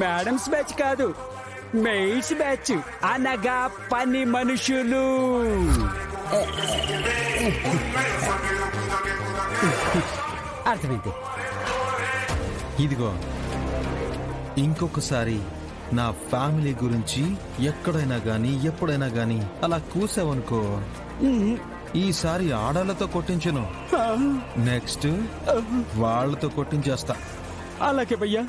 Madams batch కాదు, mails batch అనగా పని మనుషులు. అర్థమైంది. ఇదిగో ఇంకొకసారి నా ఫ్యామిలీ గురించి ఎక్కడైనా గాని ఎప్పుడైనా గాని అలా కూసావనుకో, ఈసారి ఆడాలతో కొట్టించను, నెక్స్ట్ వాళ్ళతో కొట్టించేస్తా. అలాగే భయ్యా.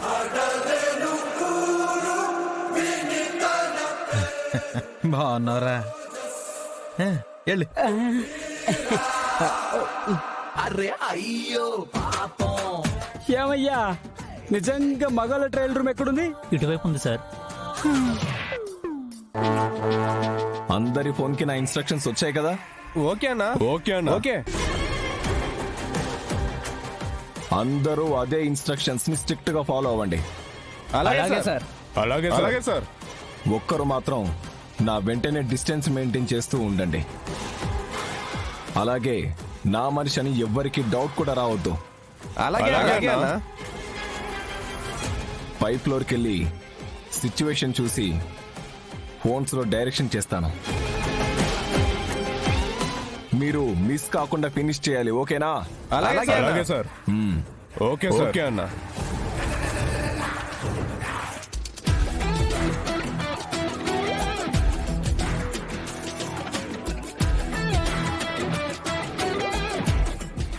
బాగున్నారా? వెళ్ళు. ఏమయ్యా, నిజంగా మగాళ్ళ ట్రయల్ రూమ్ ఎక్కడుంది? ఇటువైపు ఉంది సార్. అందరి ఫోన్ కి నా ఇన్స్ట్రక్షన్స్ వచ్చాయి కదా? ఓకే అన్నా. ఓకే అన్న. ఓకే. అందరూ అదే ఇన్స్ట్రక్షన్స్ ని స్ట్రిక్ట్ గా ఫాలో అవ్వండి. అలాగే సార్. అలాగే సార్. ఒక్కరు మాత్రం నా వెంటనే డిస్టెన్స్ మెయింటైన్ చేస్తూ ఉండండి. అలాగే నా మనిషి అని ఎవ్వరికి డౌట్ కూడా రావద్దు. అలాగే అన్నా. పై ఫ్లోర్కి వెళ్ళి సిచ్యువేషన్ చూసి ఫోన్స్ లో డైరెక్షన్ చేస్తాను. మీరు మిస్ కాకుండా ఫినిష్ చేయాలి. ఓకేనా? అలాగే సార్. Okay sir. ఓకే అన్నా.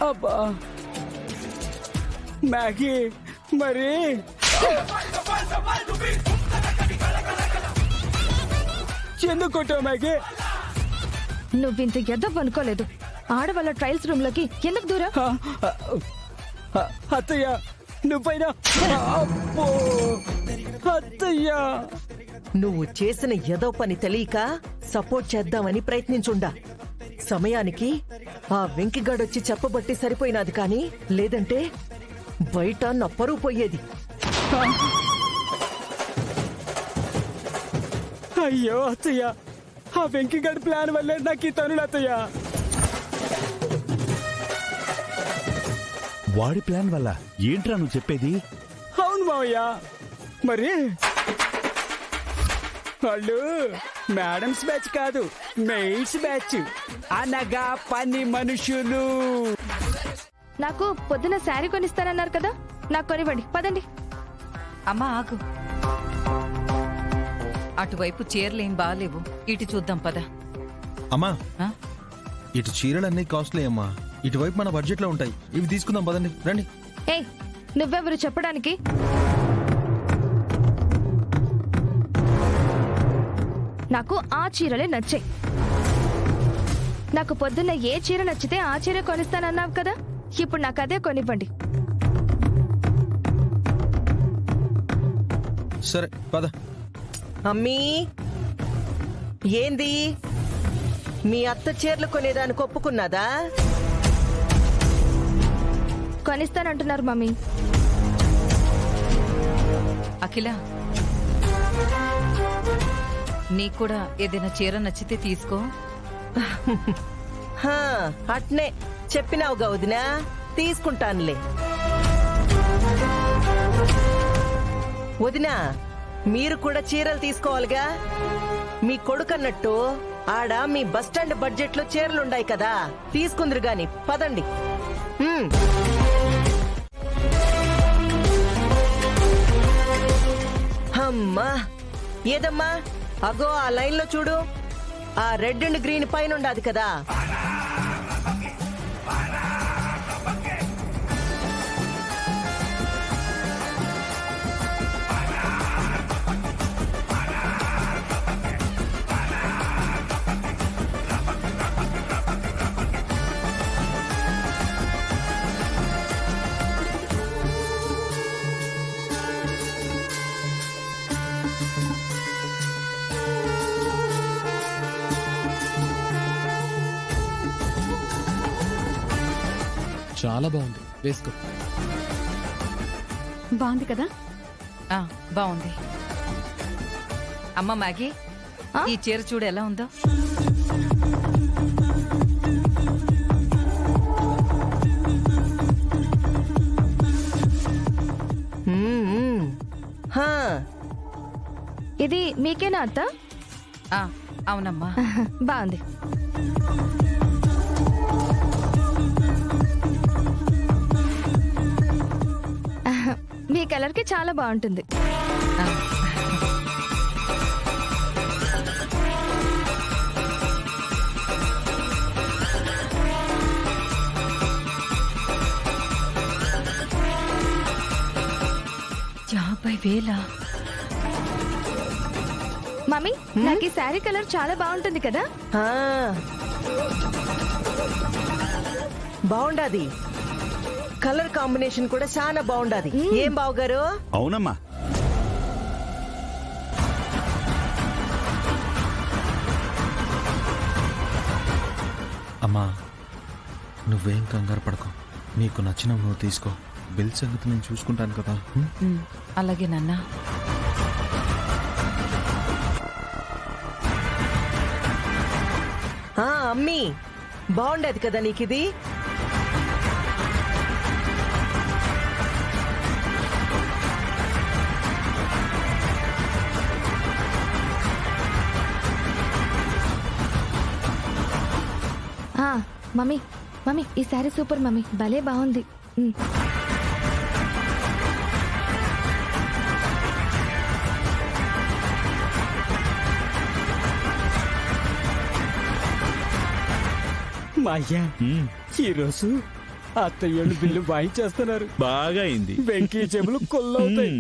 అబ్బా మ్యాగీ, మరి ఎందుకు కొట్టావు మ్యాగీ? నువ్వింత ఎద్దవ్ అనుకోలేదు. ఆడవాళ్ళ ట్రయల్స్ రూమ్ లోకి ఎందుకు దూరం? అత్తయ్య నువ్వైనా. అబ్బో అత్తయ్య, నువ్వు చేసిన ఏదో పని తెలియక సపోర్ట్ చేద్దామని ప్రయత్నించుండా. సమయానికి ఆ వెంకిగాడొచ్చి చెప్పబట్టి సరిపోయినది, కాని లేదంటే బయట నప్పరు పోయేది. అయ్యో అత్తయ్య, ఆ వెంకిగడ్ ప్లాన్ వల్లే నాకు ఈ తనుడు అత్తయ్య. వాడి ప్లాన్ వల్ల ఏంట్రా నువ్వు చెప్పేది? అవును మావయ్య, మరి వాళ్ళు మేడమ్స్ బ్యాచ్ కాదు, మెయిల్స్ బ్యాచ్ అనగా పని మనుషులు. నాకు పొద్దున శారీ కొనిస్తానన్నారు కదా, నాకు కొనివ్వండి. పదండి. అమ్మా ఆగు, అటువైపు చీరలేం బాలేవు, ఇటు చూద్దాం పద. అమ్మా, ఆ? ఇటు చీరలన్నీ కాస్ట్లీ అమ్మా, ఇటువైపు మన బడ్జెట్ లో ఉంటాయి. ఇవి తీసుకుందాం, పదండి, రండి. ఏయ్, నువ్వెవరు చెప్పడానికి? నాకు ఆ చీరలే నచ్చాయి. నాకు పొద్దున్న ఏ చీర నచ్చితే ఆ చీర కొనిస్తానన్నావు కదా, ఇప్పుడు నాకు అదే కొనివ్వండి. సరే పద. అమ్మీ, ఏంది మీ అత్త చీరలు కొనేదానికి ఒప్పుకున్నదా? కొనిస్తానంటున్నారు మమ్మీ. అఖిల, నీకు కూడా ఏదైనా చీర నచ్చితే తీసుకో. హా, అట్నే చెప్పినావుగా వదినా, తీసుకుంటానులే. వదినా, మీరు కూడా చీరలు తీసుకోవాలిగా. మీ కొడుకన్నట్టు ఆడ మీ బస్టాండ్ బడ్జెట్ లో చీరలుండాయి కదా, తీసుకుందరు గాని. పదండి. అమ్మా, ఏదమ్మా, అగో ఆ లైన్ లో చూడు, ఆ రెడ్ అండ్ గ్రీన్ పైన ఉండాది కదా. చాలా బాగుంది, వేసుకో. బాగుంది కదా? బాగుంది. అమ్మ మ్యాగీ, ఈ చీర చూడు ఎలా ఉందో. ఇది మీకేనా అత్త? ఆ, అవునమ్మా. బాగుంది. మీ కలర్ కి చాలా బాగుంటుంది. ఆ, యాభై వేలా? మమ్మీ నాకు ఈ శారీ కలర్ చాలా బాగుంటుంది కదా. ఆ, బాగుండాది. కలర్ కాంబినేషన్ కూడా చాలా బాగుండాది. ఏం బావగారు? అవునమ్మా. అమ్మా నువ్వేం కంగారు పడకు, నీకు నచ్చినవి నువ్వు తీసుకో. బిల్ సంగతి నేను చూసుకుంటాను కదా. అలాగే నాన్న. ఆ, అమ్మీ బాగుండేది కదా నీకిది. మమ్మీ మమ్మీ ఈ శారీ సూపర్ మమ్మీ, భలే బాగుంది. మాయ్యా ఈరోజు అత్తయ్యలు బిల్లు వాయించేస్తున్నారు. బాగా అయింది. వెంకీ చెవులు కొల్లవుతాయి.